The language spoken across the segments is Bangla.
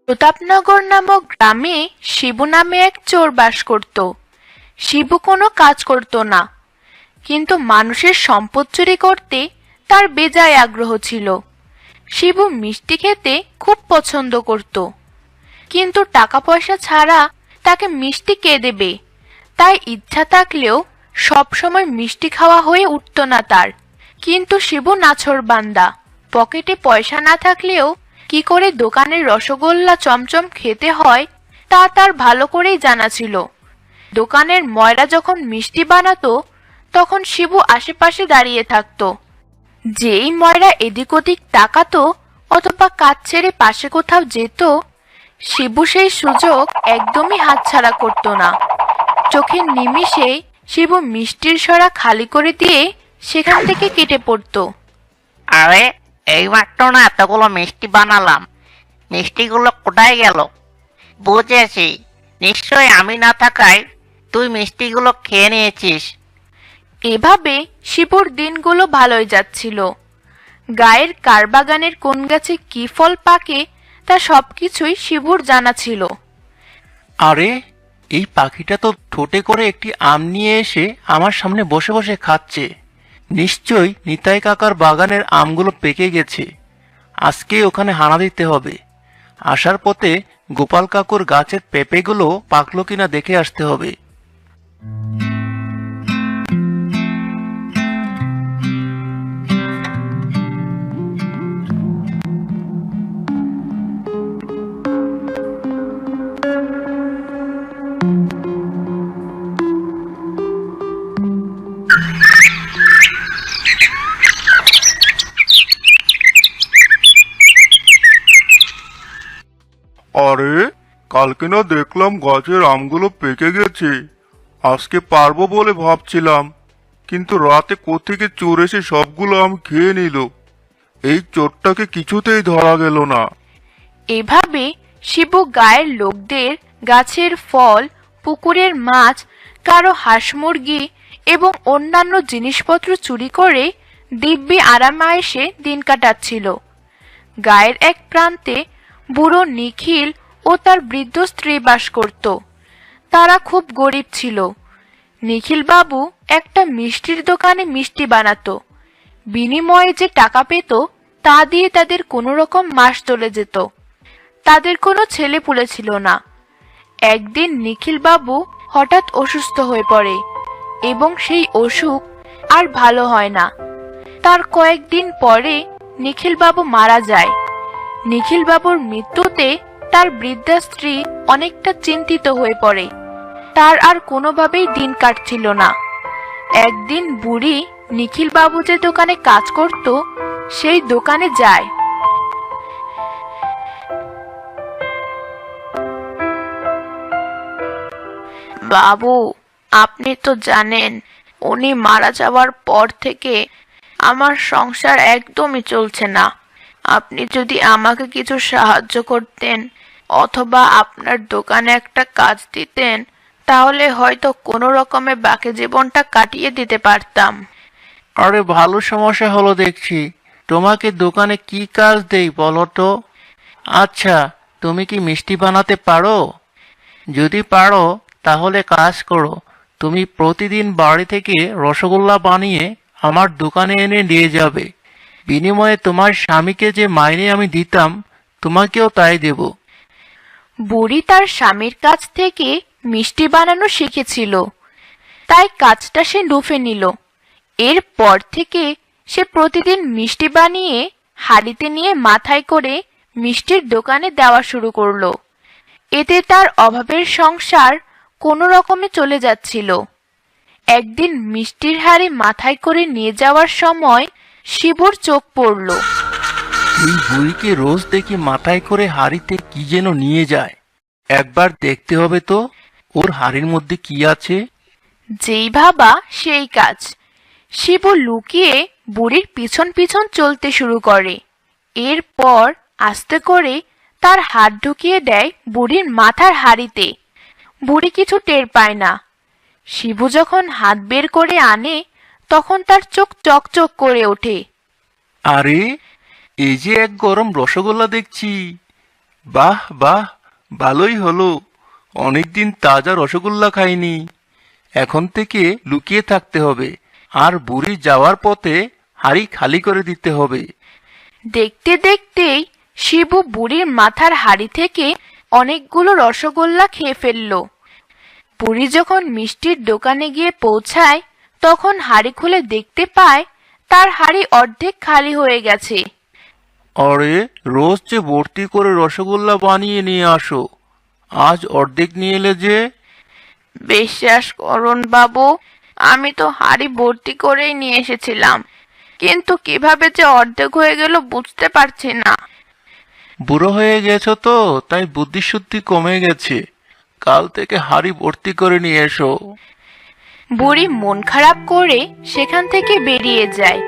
প্রতাপনগর নামক গ্রামে শিবু নামে এক চোর বাস করত। শিবু কোনো কাজ করত না, কিন্তু মানুষের সম্পদ চুরি করতে তার বেজায় আগ্রহ ছিল। শিবু মিষ্টি খেতে খুব পছন্দ করত, কিন্তু টাকা পয়সা ছাড়া তাকে মিষ্টি কে দেবে? তাই ইচ্ছা থাকলেও সব সময় মিষ্টি খাওয়া হয়ে উঠত না তার। কিন্তু শিবু নাছোড়বান্দা, পকেটে পয়সা না থাকলেও কি করে দোকানের রসগোল্লা চমচম খেতে হয় তা তার ভালো করেই জানা ছিল। দোকানের ময়রা যখন মিষ্টি বানাতো তখন শিবু আশেপাশে দাঁড়িয়ে থাকতো। যেই ময়রা এদিক ওদিক তাকাতো অথবা কাজ ছেড়ে পাশে কোথাও যেত, শিবু সেই সুযোগ একদমই হাতছাড়া করতো না। চোখের নিমিষে শিবু মিষ্টির সরা খালি করে দিয়ে সেখান থেকে কেটে পড়তো। আরে, এইমাত্র না এতগুলো মিষ্টি বানালাম, মিষ্টিগুলো কোথায় গেল? বুঝেছি, নিশ্চয়ই আমি না থাকায় তুই মিষ্টিগুলো খেয়ে নিয়েছিস। এভাবে শিবুর দিনগুলো ভালোই যাচ্ছিল। গায়ের কার বাগানের কোন গাছে কি ফল পাকে তা সবকিছুই শিবুর জানা ছিল। আরে, এই পাখিটা তো ঠোঁটে করে একটি আম নিয়ে এসে আমার সামনে বসে বসে খাচ্ছে। নিশ্চয়ই নিতাই কাকার বাগানের আমগুলো পেকে গেছে। আজকে ওখানে হানা দিতে হবে। আসার পথে গোপাল কাকুর গাছের পেঁপেগুলো পাকলো কিনা দেখে আসতে হবে। আরে, কালকে না দেখলাম গাছের আমগুলো পেকে গেছে। আজকে পারবো বলে ভাবছিলাম, কিন্তু রাতে কোত্থেকে চোর এসে সবগুলো আম খেয়ে নিল। এই চোরটাকে কিছুতেই ধরা গেল না। এভাবে শিবু গায়ের লোকদের গাছের ফল, পুকুরের মাছ, কারো হাঁস মুরগি এবং অন্যান্য জিনিসপত্র চুরি করে দিব্যি আরামায়েশে দিন কাটাচ্ছিল। গায়ের এক প্রান্তে বুড়ো নিখিল ও তার বৃদ্ধ স্ত্রী বাস করত। তারা খুব গরিব ছিল। নিখিল বাবু একটা মিষ্টির দোকানে মিষ্টি বানাতো। বিনিময়ে যে টাকা পেত তা দিয়ে তাদের কোনো রকম মাস চলে যেত। তাদের কোনো ছেলেপুলে ছিল না। একদিন নিখিল বাবু হঠাৎ অসুস্থ হয়ে পড়ে এবং সেই অসুখ আর ভালো হয় না। তার কয়েকদিন পরে নিখিল বাবু মারা যায়। নিখিল বাবুর মৃত্যুতে তার বৃদ্ধা স্ত্রী অনেকটা চিন্তিত হয়ে পড়ে। তার আর কোনোভাবেই দিন কাটছিল না। একদিন বুড়ি নিখিল বাবু যে দোকানে কাজ করত সেই দোকানে যায়। বাবু, আপনি তো জানেন উনি মারা যাওয়ার পর থেকে আমার সংসার একদমই চলছে না। আপনি যদি আমাকে কিছু সাহায্য করতেন অথবা আপনার দোকানে একটা কাজ দিতেন তাহলে হয়তো কোনো রকমে বাকি জীবনটা কাটিয়ে দিতে পারতাম। আরে, ভালো সমস্যা হলো দেখছি। তোমাকে দোকানে কি কাজ দেই বলো তো? আচ্ছা, তুমি কি মিষ্টি বানাতে পারো? যদি পারো তাহলে কাজ করো। তুমি প্রতিদিন বাড়ি থেকে রসগোল্লা বানিয়ে আমার দোকানে এনে দিয়ে যাবে। বিনিময়ে তোমার স্বামীকে যে মাইনে আমি দিতাম তোমাকেও তাই দেব। বুড়ি তার স্বামীর কাছ থেকে মিষ্টি বানানো শিখেছিল, তাই কাজটা সে লুফে নিল। এরপর থেকে সে প্রতিদিন মিষ্টি বানিয়ে হাঁড়িতে নিয়ে মাথায় করে মিষ্টির দোকানে দেওয়া শুরু করলো। এতে তার অভাবের সংসার কোনো রকমে চলে যাচ্ছিল। একদিন মিষ্টির হাঁড়ি মাথায় করে নিয়ে যাওয়ার সময় শিবুর চোখ পড়ল। ওই বুড়িকে রোজ দেখি মাথায় করে হাড়িতে কি যেন নিয়ে যায়। একবার দেখতে হবে তো ওর হাড়ির মধ্যে কি আছে। যেই ভাবা সেই কাজ। শিবু লুকিয়ে বুড়ির পিছন পিছন চলতে শুরু করে। এরপর আস্তে করে তার হাত ঢুকিয়ে দেয় বুড়ির মাথার হাঁড়িতে। বুড়ি কিছু টের পায় না। শিবু যখন হাত বের করে আনে তখন তার চোখ চকচক করে ওঠে। আরে, এই যে এক গরম রসগোল্লা দেখছি। বাহ বাহ, ভালোই হলো। অনেকদিন তাজা রসগোল্লা খাইনি। এখন থেকে লুকিয়ে থাকতে হবে, আর বুড়ি যাওয়ার পথে হাড়ি খালি করে দিতে হবে। দেখতে দেখতেই শিবু বুড়ির মাথার হাড়ি থেকে অনেকগুলো রসগোল্লা খেয়ে ফেলল। বুড়ি যখন মিষ্টির দোকানে গিয়ে পৌঁছায় তখন হাড়ি খুলে দেখতে পায় তার হাড়ি অর্ধেক খালি হয়ে গেছে। আরে, রোজ যে ভর্তি করে রসগোল্লা বানিয়ে নিয়ে আসো, আজ অর্ধেক নিয়ে এলে যে? বিশ্বাস করুন বাবু, আমি তো হাড়ি ভর্তি করেই নিয়ে এসেছিলাম, কিন্তু কিভাবে যে অর্ধেক হয়ে গেল বুঝতে পারছি না। বুড়ো হয়ে গেছো তো, তাই বুদ্ধিশুদ্ধি কমে গেছে। কাল থেকে হাড়ি ভর্তি করে নিয়ে এসো। বুড়ি মন খারাপ করে সেখান থেকে বেরিয়ে যায়,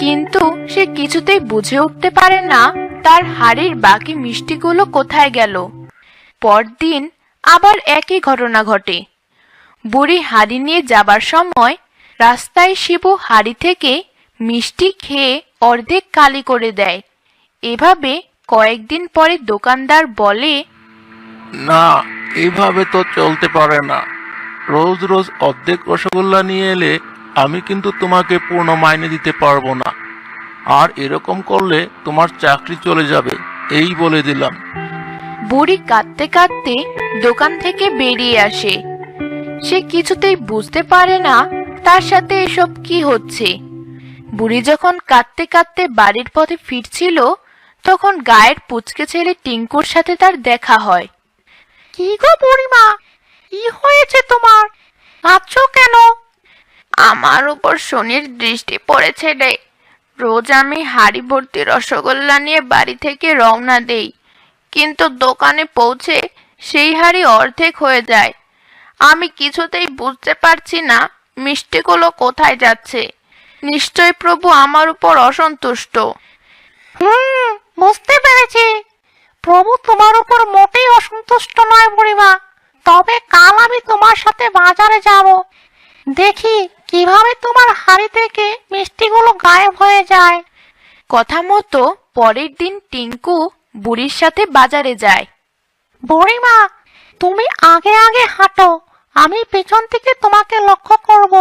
কিন্তু সে কিছুতেই বুঝে উঠতে পারে না তার হাড়ির বাকি মিষ্টিগুলো কোথায় গেল। পরদিন আবার একই ঘটনা ঘটে। বুড়ি হাড়ি নিয়ে যাবার সময় রাস্তায় শিবু হাড়ি থেকে মিষ্টি খেয়ে অর্ধেক খালি করে দেয়। এভাবে কয়েকদিন পরে দোকানদার বলে, না, এইভাবে তো চলতে পারে না। রোজ রোজ অর্ধেক রসগোল্লা নিয়ে এলে আমি কিন্তু তোমাকে পূর্ণ মাইনে দিতে পারবো না, আর এরকম করলে তোমার চাকরি চলে যাবে, এই বলে দিলাম। বুড়ি কাঁদতে কাঁদতে দোকান থেকে বেরিয়ে আসে। সে কিছুতেই বুঝতে পারে না তার সাথে এসব কি হচ্ছে। বুড়ি যখন কাঁদতে কাঁদতে বাড়ির পথে ফিরছিল তখন গায়ের পুচকে ছেলে টিঙ্কুর সাথে তার দেখা হয়। কি গো বুড়িমা, কি হয়েছে তোমার? কাঁদছো কেন? আমার উপর শনির দৃষ্টি পড়েছে রে। রোজ আমি হাড়ি ভর্তি রসগোল্লা নিয়ে বাড়ি থেকে রওনা দেই, কিন্তু দোকানে পৌঁছে সেই হাড়ি অর্ধেক হয়ে যায়। আমি কিছুতেই বুঝতে পারছি না মিষ্টিগুলো কোথায় যাচ্ছে। নিশ্চয় প্রভু আমার উপর অসন্তুষ্ট। বুঝতে পেরেছি। প্রভু তোমার উপর মোটেই অসন্তুষ্ট নয় বুড়িমা। তবে কাল আমি তোমার সাথে বাজারে যাব, দেখি কিভাবে তোমার হাড়ি থেকে মিষ্টিগুলো গায়েব হয়ে যায়। কথা মতো পরের দিন টিঙ্কু বুড়ির সাথে বাজারে যায়। বুড়িমা, তুমি আগে আগে হাঁটো, আমি পেছন থেকে তোমাকে লক্ষ্য করব।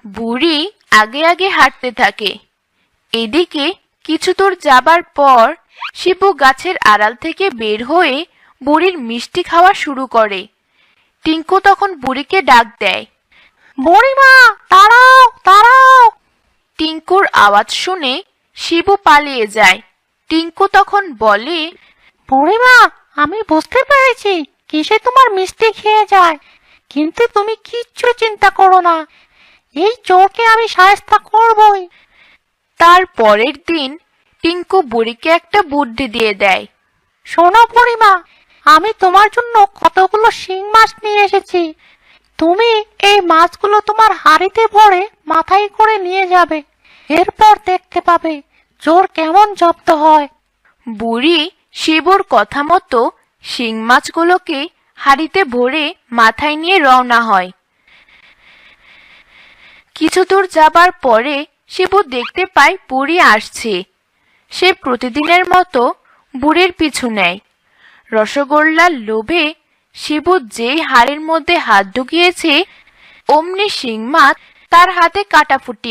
বুড়ি আগে আগে হাঁটতে থাকে। এদিকে কিছু দূর যাবার পর শিবু গাছের আড়াল থেকে বের হয়ে বুড়ির মিষ্টি খাওয়া শুরু করে। টিঙ্কু তখন বুড়িকে ডাক দেয়। বুড়িমা, দাঁড়াও দাঁড়াও। টিঙ্কুর আওয়াজ শুনে শিবু পালিয়ে যায়। টিঙ্কু তখন বলে, বুড়িমা, আমি বুঝতে পেরেছি কিসে তোমার মিষ্টি খেয়ে যায়, কিন্তু তুমি কিচ্ছু চিন্তা করো না, এই চোরকে আমি শায়েস্তা করবই। তার পরের দিন টিঙ্কু বুড়িকে একটা বুদ্ধি দিয়ে দেয়। শোনো বুড়িমা, আমি তোমার জন্য কতগুলো শিং মাছ নিয়ে এসেছি। তুমি এই মাছগুলো তোমার হাঁড়িতে ভরে মাথায় করে নিয়ে যাবে। এরপর দেখতে পাবে চোর কেমন জব্দ হয়। বুড়ি শিবুর কথা মতো শিং মাছগুলোকে হাঁড়িতে ভরে মাথায় নিয়ে রওনা হয়। কিছু দূর যাবার পরে শিবু দেখতে পায় বুড়ি আসছে। সে প্রতিদিনের মতো বুড়ির পিছু নেয়। রসগোল্লার লোভে শিবু যেই হাড়ির মধ্যে হাত ঢুকিয়েছে অমনি শিং মাছ তার হাতে কাটা ফুটিয়ে